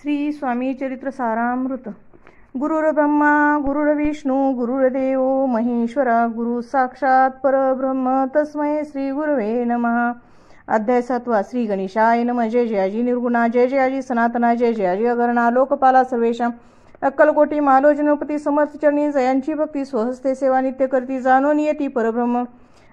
श्री स्वामी चरित्र सारामृत. गुरुर्ब्रह्मा गुरुर्विष्णू गुरुर्देव महेश्वरा गुरु साक्षात परब्रह्म तस्मै श्री गुरवे नमः. अध्याय 7. श्री गणेशाय नमः. जय जयाजी निर्गुणा, जय जयाजी सनातना, जय जयाजी अगरणा, लोकपाला सर्वेशा, अक्कलकोटी मालोजनपती समर्थ चरणी जयांची भक्ती स्वहस्ते सेवा नित्य करती, जाणून येती परब्रह्म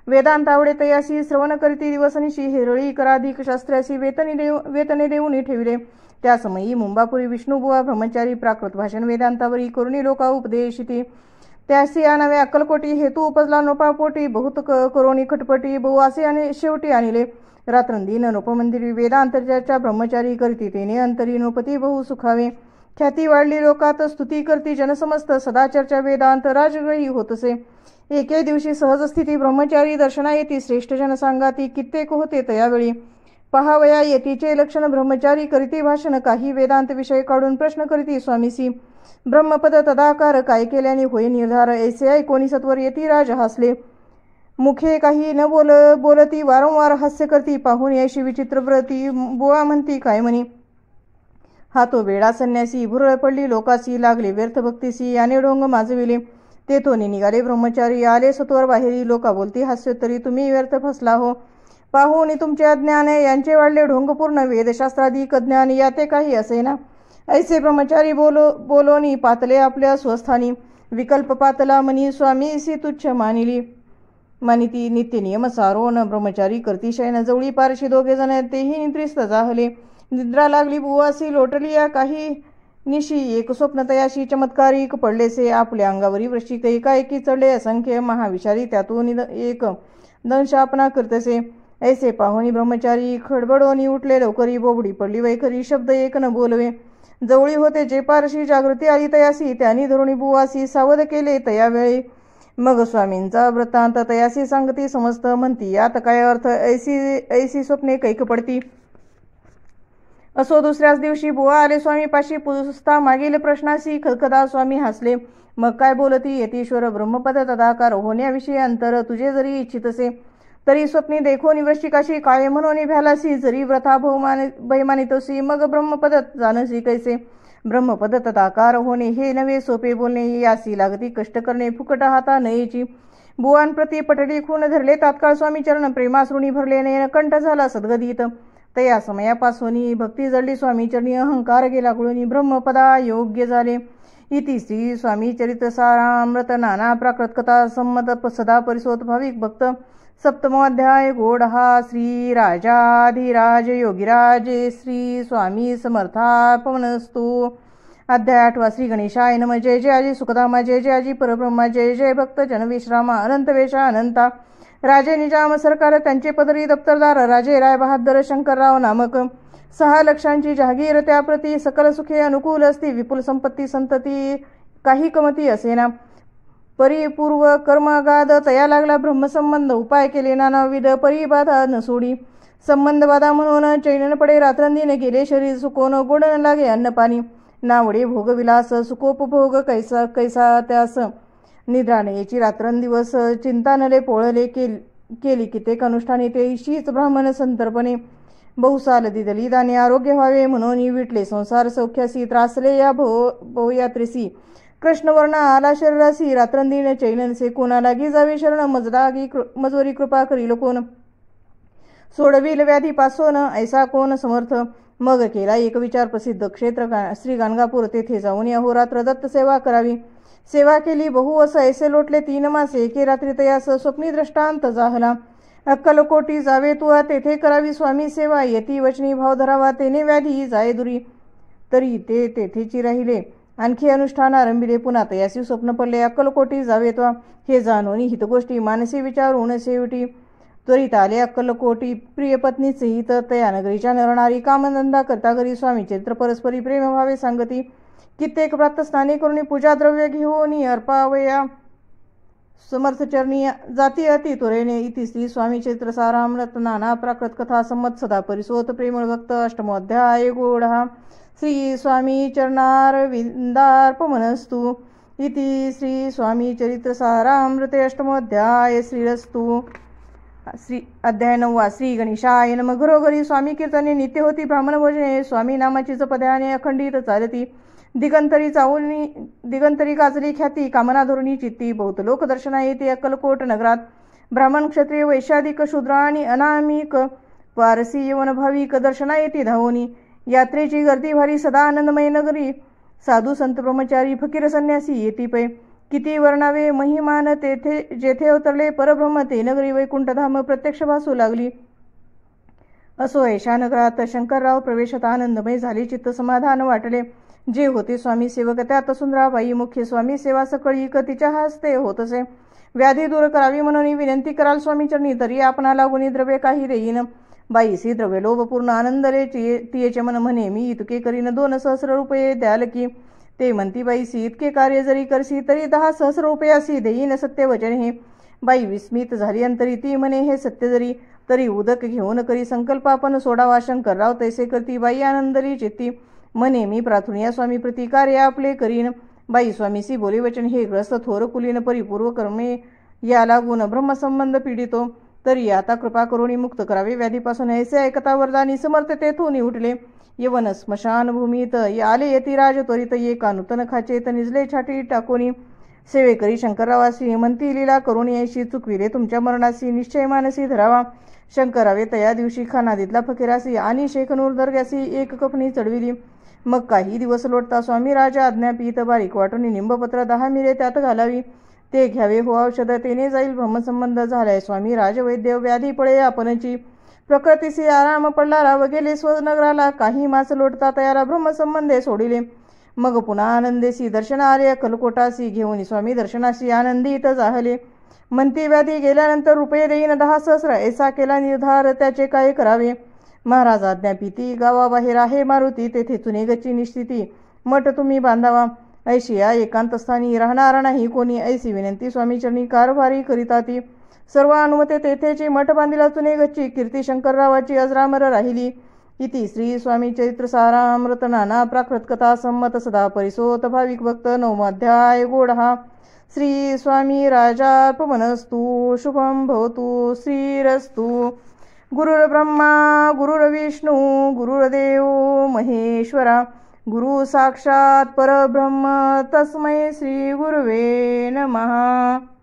वेदांत आवडे तयासी, श्रवण करीती दिवसनिशी, हिरळी कराधिक शास्त्रासी वेतने देऊन ठेविले. त्या समयी मुंबापुरी विष्णुबुवा ब्रह्मचारी प्राकृत भाषण वेदांतावरी करुणी लोका उपदेशिती. त्यासी या नव्या अक्कलकोटी हेतू उपजला नोपापोटी, बहुत करोणी खटपटी बहु असे आणि शेवटी आणले. रात्रंदिन नोपमंदिरी वेदांतर्याच्या ब्रह्मचारी करीती, तेने अंतरी नोपती बहु सुखावे. ख्याती वाढली लोकात, स्तुती करती जनसमस्त, सदा चर्चा वेदांत राजग्रही होतसे. एके दिवशी सहज स्थिती ब्रह्मचारी दर्शना येती, श्रेष्ठ जन सांगाती कित्येक होते तयावेळी. पहावया येतीचे लक्षण ब्रह्मचारी करीती भाषण, काही वेदांत विषय काढून प्रश्न करीती स्वामीसी. ब्रह्मपद तदाकार काय केल्याने होय निर्धार, ऐसे ऐकोनी सत्वर येती राज हसले. मुखे काही न बोलती वारंवार हास्य करती, पाहून याशी विचित्र व्रती बुवा म्हणती काय म्हणी. हा तो वेडा संन्यासी, भुरळ पडली लोकासी, लागले व्यर्थ भक्तीसी, याने ढोंग माजविले. तेथोनी निघाले ब्रह्मचारी, आले सत्वर बाहेरी, लोका बोलती हास्योत्तरी, तुम्ही व्यर्थ फसला हो. पाहून तुमचे अज्ञान यांचे वाढले ढोंगपूर्ण, वेदशास्त्राधिक ज्ञान याते काही असेना. ऐसे ब्रह्मचारी बोलोनी पातले आपल्या स्वस्थानी, विकल्प पातला मनी स्वामीसी तुच्छ मानिती. नित्य नियम सारोन ब्रह्मचारी करती शयन, जवळी पारशी दोघे जण तेही निद्रिस्त जाहले. निद्रा लागली बुवासी, लोटली या काही निशी, एक स्वप्न तयाशी चमत्कारिक पडलेसे. आपल्या अंगावरी वृश्चिक एकाएकी चढले असंख्य, महाविषारी त्यातून एक दंशापना करतसे. ऐसे पाहुनी ब्रह्मचारी खडबडोनी उठले लवकरी, बोबडी पडली वैखरी, शब्द एक न बोलवे. जवळी होते जे पारशी, जागृती आली तयासी, त्यांनी धरुणी बुवासी सावध केले तयावेळी. मग स्वामींचा वृत्तांत तयासी सांगती समस्त, म्हणती यात काय अर्थ, ऐसी स्वप्ने कैक पडती. असो दुसऱ्याच दिवशी बुवा आले स्वामीपाशी, पुसता मागील प्रश्नासी खदखदा स्वामी हसले. मग काय बोलती यतीश्वर, ब्रह्मपद तदाकार होण्याविषयी अंतर तुझे जरी इच्छितसे, तरी स्वप्नी देखो निवृश्चिकाशी, काळे म्हणून भ्यालासी, जरी व्रथा बैमानितोसी, मग ब्रह्मपद जानसी कैसे. ब्रह्मपद तदाकार होणे हे नव्हे सोपे बोलणे, यासी लागती कष्ट करणे, फुकट हाता नयेची. बुवांप्रती पटली खून धरले, तात्काळ स्वामी चरण प्रेमासृणी भरले, नयन कंठ झाला सद्गदित. तया समयापासून भक्ती जडली स्वामी चरणी, अहंकार गेला गुळूनी, ब्रह्मपदा योग्य झाले. इति श्री स्वामी चरित्र सारामृत. नाना प्राकृत कथा संमत सदा परिसोत भाविक भक्त. सप्तमोध्याय. गोडहा. श्री राजाधिराज योगिराज श्री स्वामी समर्थार्पणस्तु. अध्याय 8. श्री गणेशाय नमः. जय जय आजी सुखधामा, जय जय आजी परब्रह्मा, जय जय भक्त जनविश्रामा, अनंत वेशा अनंता. राजे निजाम सरकार, त्यांचे पदरी दप्तरदार राजे राय बहादर शंकरराव नामक. 6 लक्षांची जहागीर, त्याप्रती सकल सुखे अनुकूल असती. विपुल संपत्ती संतती काही कमती असेना. परिपूर्व कर्मगाद तया लागला ब्रह्मसंबंध, उपाय केले नानाविध परिबाधा न सोडी. संबंध बाधा म्हणून चैन पडे रात्रंदिन, गेले शरीर सुकोन, गोड न लागे अन्नपाणी. नावडे भोगविलास सुखोपभोग कैसा त्यास. निद्रा नयेची रात्रंदिवस, चिंता नले पोळले केली कित्येक अनुष्ठाने, ते शीच ब्राह्मण संतर्पणे. बहुसाल दिदली दाने आरोग्य व्हावे, म्हणून विटले संसार सौख्यासी. त्रासले या बहुयात्रेसी, कृष्णवर्ण आला शरीरासी. रात्रंदिन चैननसे, कोणा लागी जावे शरण, मजवरी कृपा करील कोण. सोडविल व्याधी पासोन, ऐसा कोण समर्थ. मग केला एक विचार प्रसिद्ध क्षेत्र श्री गाणगापूर, तेथे जाऊन अहोरात्र दत्त सेवा करावी. सेवा केली बहु असं, ऐसे लोटले 3 मासे. एके रात्री तयास स्वप्नी दृष्टांत जाहला. अक्कलकोटी जावे तुआ, तेथे करावी स्वामी सेवा. यती वचनी भाव धरावा, तेने व्याधी जाय दुरी. तरी ते तेथेची राहिले. आणखी अनुष्ठान आरंभिले. पुन्हा तयासी स्वप्न पडले, अक्कलकोटी जावे त्वा. हे जाणून हितगोष्टी मानसी विचारून शेवटी त्वरित आले अक्कलकोटी. प्रिय पत्नी सहित तया नगरीच्या नरणारी, कामधंदा करता घरी स्वामी चरित्र परस्परी प्रेम भावे सांगती. कित्येक प्रात स्नाने करून पूजा द्रव्य घेऊन अर्पावया समर्थ चरणी जाती अति त्वरेने. इति श्री स्वामी चरित्र सारामृत. नाना प्राकृत कथा संमत सदा परिसोत प्रेमळ भक्त. अष्टमोध्याय. गोडहा. श्री स्वामी चरणारविंदार्पणमस्तु. इति श्री स्वामी चरित्र सारामृते अष्टमोध्याय. श्रीरस्तु. अध्याय 9. श्री गणेशाय नमः. घरोघरी स्वामी कीर्तने नित्य होती. ब्राह्मण भोजने स्वामी नामाची जपध्याने अखंडित चालती. दिगंतरी गाजली ख्याती. कामना धोरणी चित्ती. बहुत लोक दर्शना येते अक्कलकोट नगरात. ब्राह्मण क्षत्रिय वैश्याधिक शूद्र आणि अनामिक पारसी यवन भाविक दर्शना येते धावोनी. यात्रेची गर्दी भारी सदा आनंदमय नगरी. साधू संत ब्रह्मचारी फकीर संन्यासी येती पै. किती वर्णावे महिमान तेथे जेथे अवतरले परब्रह्म ते नगरी वैकुंठधाम प्रत्यक्ष भासू लागली. असो ऐशा नगरात शंकरराव प्रवेशात आनंदमय झाले. चित्त समाधान वाटले. जे होते स्वामी सेवक त्यात सुंदराबाई मुख्य. स्वामी सेवा सकळी तिच्या हस्ते होत असे. व्याधी दूर करावी म्हणून विनंती कराल स्वामी चरणी तरी आपणा लागून द्रव्य काही देईन. बाईसी द्रव्य लोभपूर्ण आनंदले तियेचे मन म्हणे मी इतके करीन 2 सहस्र रुपये द्याल की. ते म्हणती बाईसी इतके कार्य जरी करसी तरी 10 सहस्र रुपयासी देईन सत्य वचन हे. बाई विस्मित झाली अंतरी ती म्हणे हे सत्य जरी तरी उदक घेऊन करी संकल्प आपण सोडावा. शंकरराव तैसे करती. बाई आनंदली चित्ती म्हणे मी प्रार्थनिया स्वामी प्रति कार्य आपले करीन. बाई स्वामीसी बोले वचन हे ग्रस्त थोर कुलीन परिपूर्व कर्मे या लागून ब्रह्मसंबंध पीडितो. तरी आता कृपा करुणी मुक्त करावे व्याधीपासून. ऐसे ऐकता वरदानी समर्थ तेथून उठले. यवन स्मशान भूमीत आले येती राज त्वरित. ये का नूतन खाचेत निजले छाटी टाकोनी. सेवेकरी शंकररावासी म्हणती लीला करुणी ऐशी चुकविले तुमच्या मरणासी निश्चय मानसी धरावा. शंकरावे तया दिवशी खानादीतला फकीरासी आणि शेखनूर दर्ग्यासी एक कफनी चढविली. मग काही दिवस लोटता स्वामी राजा आज्ञापीत. बारीक वाटून निंबपत्र 10 मिरे त्यात घालावी. ते घ्यावे हो औषध तेने जाईल ब्रह्मसंबंध झालाय. स्वामी राजवैद्य व्याधी पळे आपणची. प्रकृतीसी आराम पडला राव गेले स्वनगराला. काही मास लोटता तयाला ब्रह्मसंबंधे सोडिले. मग पुन्हा आनंदेसी दर्शन आले अक्कलकोटासी. घेऊन स्वामी दर्शनाशी आनंदित जाहले. म्हणती व्याधी गेल्यानंतर रुपये देईन 10 सहस्र. ऐसा केला निर्धार त्याचे काय करावे. महाराज आज्ञापीती. गावाबाहेर आहे मारुती तेथे चुनेगची निश्चिती. मठ तुम्ही बांधावा. ऐशिया एकांतस्थानी राहणार नाही कोणी. ऐसी विनंती स्वामीचरणी कारभारी करिता ती. सर्व अनुमते तेथेची मठ बांधिला चुनेगची. कीर्ती शंकररावाची अजरामर राहिली. इति श्री स्वामी चरित्र सारामृत नाना प्राकृत कथा संमत सदा परिसोत भाविक भक्त. 9वा अध्याय गोडहा. श्री स्वामी राजार्पणमस्तु. शुभम भवतु. श्रीरस्तु. गुरुर्ब्रह्मा गुरुर्विष्णू गुरुर्देव महेश्वरा. गुरु साक्षात परब्रह्म तस्मै श्री गुरुवे नमः.